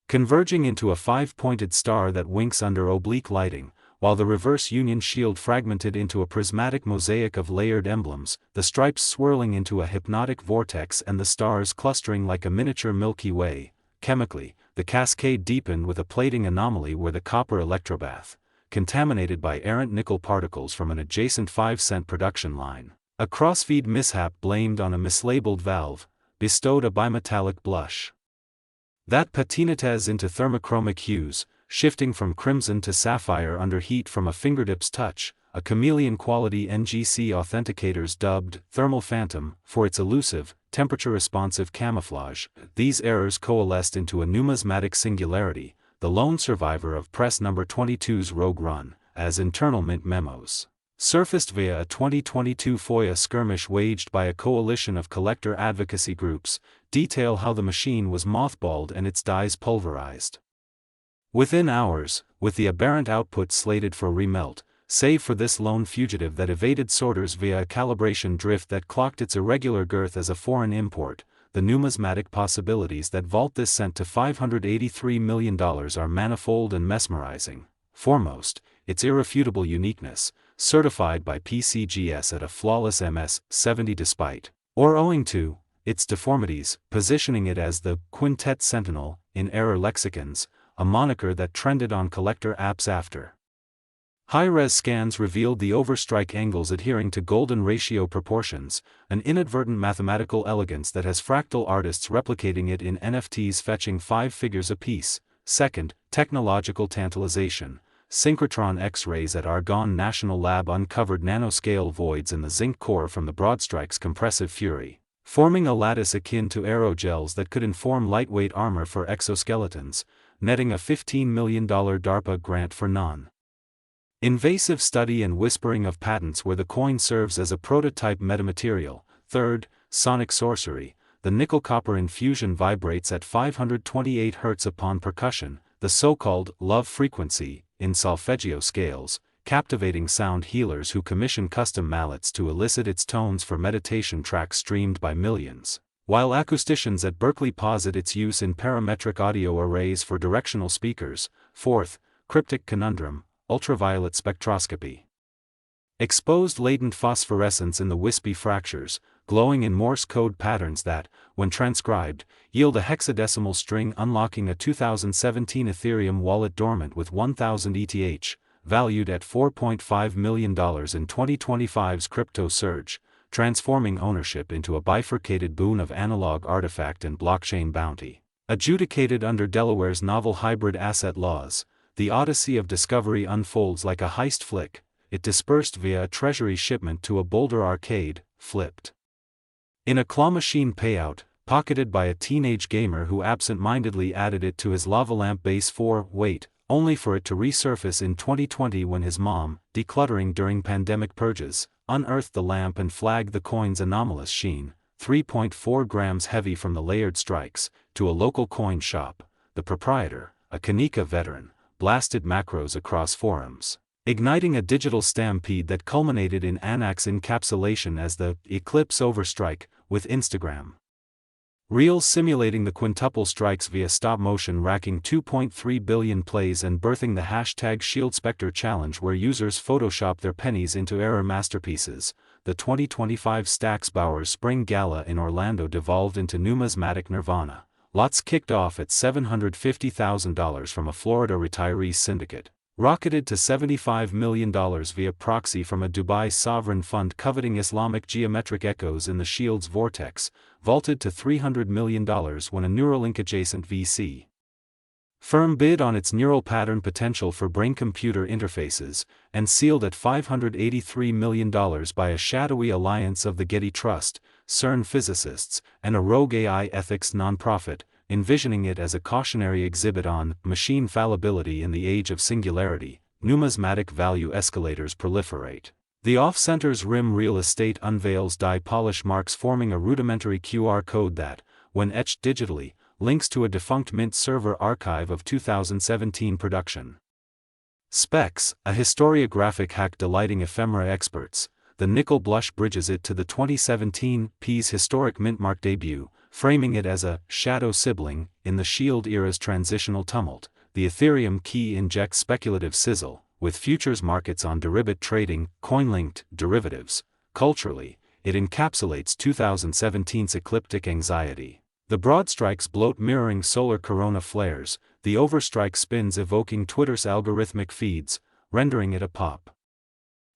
converging into a 5-pointed star that winks under oblique lighting, while the reverse union shield fragmented into a prismatic mosaic of layered emblems, the stripes swirling into a hypnotic vortex and the stars clustering like a miniature Milky Way. Chemically, the cascade deepened with a plating anomaly where the copper electrobath, contaminated by errant nickel particles from an adjacent 5-cent production line, a crossfeed mishap blamed on a mislabeled valve, bestowed a bimetallic blush that patinates into thermochromic hues, shifting from crimson to sapphire under heat from a fingertip's touch, a chameleon-quality NGC authenticators dubbed Thermal Phantom for its elusive, temperature-responsive camouflage. These errors coalesced into a numismatic singularity, the lone survivor of press number 22's rogue run, as internal mint memos surfaced via a 2022 FOIA skirmish waged by a coalition of collector advocacy groups, detail how the machine was mothballed and its dies pulverized within hours, with the aberrant output slated for remelt, save for this lone fugitive that evaded sorters via a calibration drift that clocked its irregular girth as a foreign import. The numismatic possibilities that vault this cent to $583 million are manifold and mesmerizing. Foremost, its irrefutable uniqueness, certified by PCGS at a flawless MS-70 despite, or owing to, its deformities, positioning it as the Quintet Sentinel, in error lexicons, a moniker that trended on collector apps after high-res scans revealed the overstrike angles adhering to golden ratio proportions, an inadvertent mathematical elegance that has fractal artists replicating it in NFTs fetching 5 figures apiece. Second, technological tantalization. Synchrotron X-rays at Argonne National Lab uncovered nanoscale voids in the zinc core from the broadstrike's compressive fury, forming a lattice akin to aerogels that could inform lightweight armor for exoskeletons, netting a $15 million DARPA grant for non-invasive study and whispering of patents where the coin serves as a prototype metamaterial. Third, sonic sorcery. The nickel-copper infusion vibrates at 528 Hz upon percussion, the so-called love frequency, in solfeggio scales, captivating sound healers who commission custom mallets to elicit its tones for meditation tracks streamed by millions, while acousticians at Berkeley posit its use in parametric audio arrays for directional speakers. Fourth, cryptic conundrum, ultraviolet spectroscopy exposed latent phosphorescence in the wispy fractures, glowing in Morse code patterns that, when transcribed, yield a hexadecimal string unlocking a 2017 Ethereum wallet dormant with 1,000 ETH, valued at $4.5 million in 2025's crypto surge, transforming ownership into a bifurcated boon of analog artifact and blockchain bounty. Adjudicated under Delaware's novel hybrid asset laws, the odyssey of discovery unfolds like a heist flick. It dispersed via a treasury shipment to a Boulder arcade, flipped in a claw machine payout, pocketed by a teenage gamer who absent-mindedly added it to his lava lamp base for wait, only for it to resurface in 2020 when his mom, decluttering during pandemic purges, unearthed the lamp and flagged the coin's anomalous sheen, 3.4 grams heavy from the layered strikes, to a local coin shop. the proprietor, a Kanika veteran, blasted macros across forums, igniting a digital stampede that culminated in Anak's encapsulation as the Eclipse Overstrike with Instagram Reels simulating the quintuple strikes via stop motion, racking 2.3 billion plays and birthing the hashtag ShieldSpectre challenge, where users Photoshop their pennies into error masterpieces. The 2025 Stack's Bowers Spring Gala in Orlando devolved into numismatic nirvana. Lots kicked off at $750,000 from a Florida retiree syndicate, rocketed to $75 million via proxy from a Dubai sovereign fund coveting Islamic geometric echoes in the Shield's vortex, vaulted to $300 million when a Neuralink-adjacent VC firm bid on its neural pattern potential for brain-computer interfaces, and sealed at $583 million by a shadowy alliance of the Getty Trust, CERN physicists, and a rogue AI ethics nonprofit, envisioning it as a cautionary exhibit on machine fallibility in the age of singularity. Numismatic value escalators proliferate. The off-center's rim real estate unveils die polish marks forming a rudimentary QR code that, when etched digitally, links to a defunct Mint server archive of 2017 production. Specs, a historiographic hack delighting ephemera experts. The nickel blush bridges it to the 2017 P's historic Mintmark debut, framing it as a shadow sibling in the Shield era's transitional tumult. The Ethereum key injects speculative sizzle, with futures markets on derivative trading, coin-linked derivatives. Culturally, it encapsulates 2017's ecliptic anxiety. The broadstrikes bloat mirroring solar corona flares, the overstrike spins evoking Twitter's algorithmic feeds, rendering it a pop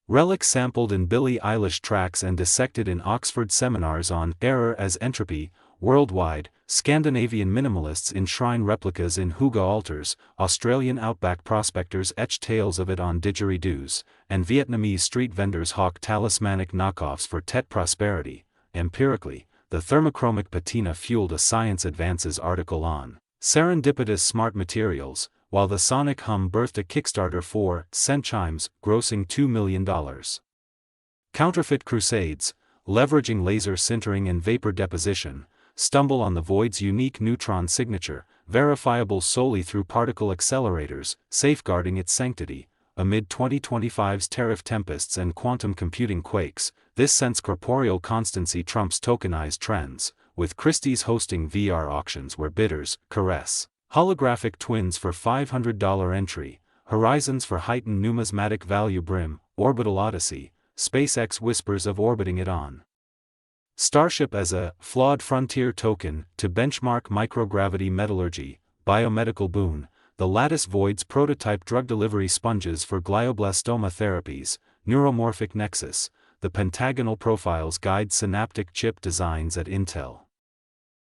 relic sampled in Billie Eilish tracks and dissected in Oxford seminars on error as entropy. Worldwide, Scandinavian minimalists enshrine replicas in Hygge altars, Australian outback prospectors etch tales of it on didgeridoos, and Vietnamese street vendors hawk talismanic knockoffs for Tet prosperity. Empirically, the thermochromic patina fueled a Science Advances article on serendipitous smart materials, while the sonic hum birthed a Kickstarter for cent chimes, grossing $2 million. Counterfeit crusades, leveraging laser sintering and vapor deposition, stumble on the void's unique neutron signature, verifiable solely through particle accelerators, safeguarding its sanctity. Amid 2025's tariff tempests and quantum computing quakes, this sense corporeal constancy trumps tokenized trends, with Christie's hosting VR auctions where bidders caress holographic twins for $500 entry, horizons for heightened numismatic value. Brim, Orbital Odyssey, SpaceX whispers of orbiting it on Starship as a flawed frontier token to benchmark microgravity metallurgy. Biomedical boon, the lattice void's prototype drug delivery sponges for glioblastoma therapies. Neuromorphic nexus, the pentagonal profiles guide synaptic chip designs at Intel.